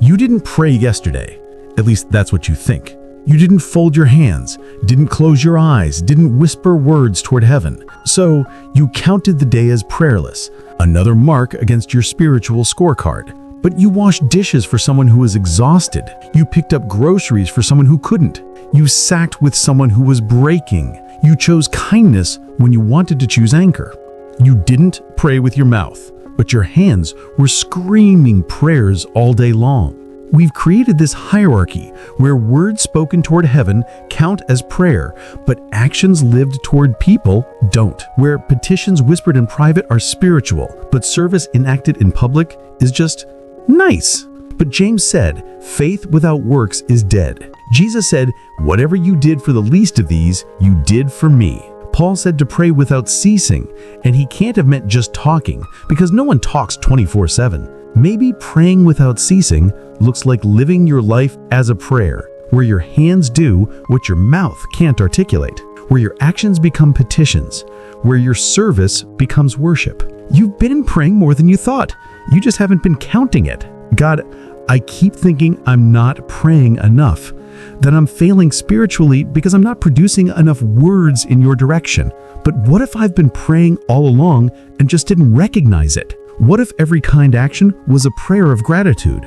You didn't pray yesterday. At least that's what you think. You didn't fold your hands, didn't close your eyes, didn't whisper words toward heaven. So you counted the day as prayerless, another mark against your spiritual scorecard. But you washed dishes for someone who was exhausted. You picked up groceries for someone who couldn't. You sacked with someone who was breaking. You chose kindness when you wanted to choose anger. You didn't pray with your mouth, but your hands were screaming prayers all day long. We've created this hierarchy where words spoken toward heaven count as prayer, but actions lived toward people don't. Where petitions whispered in private are spiritual, but service enacted in public is just nice. But James said, faith without works is dead. Jesus said, whatever you did for the least of these, you did for me. Paul said to pray without ceasing, and he can't have meant just talking, because no one talks 24/7. Maybe praying without ceasing looks like living your life as a prayer, where your hands do what your mouth can't articulate, where your actions become petitions, where your service becomes worship. You've been praying more than you thought. You just haven't been counting it. God, I keep thinking I'm not praying enough, that I'm failing spiritually because I'm not producing enough words in your direction. But what if I've been praying all along and just didn't recognize it? What if every kind action was a prayer of gratitude?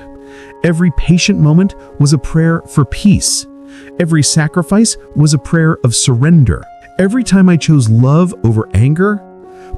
Every patient moment was a prayer for peace. Every sacrifice was a prayer of surrender. Every time I chose love over anger,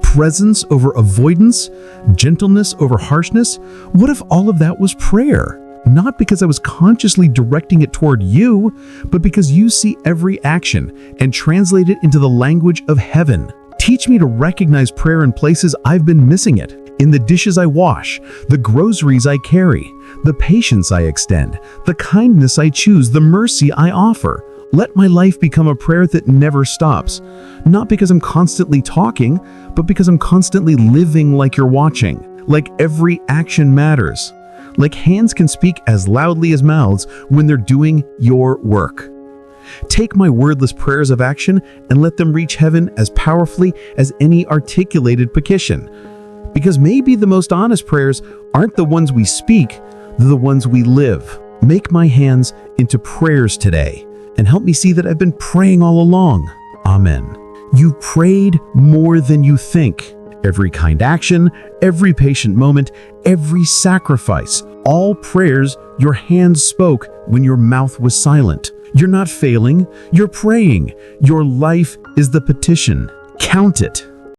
presence over avoidance, gentleness over harshness, what if all of that was prayer? Not because I was consciously directing it toward you, but because you see every action and translate it into the language of heaven. Teach me to recognize prayer in places I've been missing it. In the dishes I wash, the groceries I carry, the patience I extend, the kindness I choose, the mercy I offer. Let my life become a prayer that never stops. Not because I'm constantly talking, but because I'm constantly living like you're watching. Like every action matters. Like hands can speak as loudly as mouths when they're doing your work. Take my wordless prayers of action and let them reach heaven as powerfully as any articulated petition. Because maybe the most honest prayers aren't the ones we speak, they're the ones we live. Make my hands into prayers today and help me see that I've been praying all along. Amen. You've prayed more than you think. Every kind action, every patient moment, every sacrifice, all prayers your hands spoke when your mouth was silent. You're not failing, you're praying. Your life is the petition. Count it.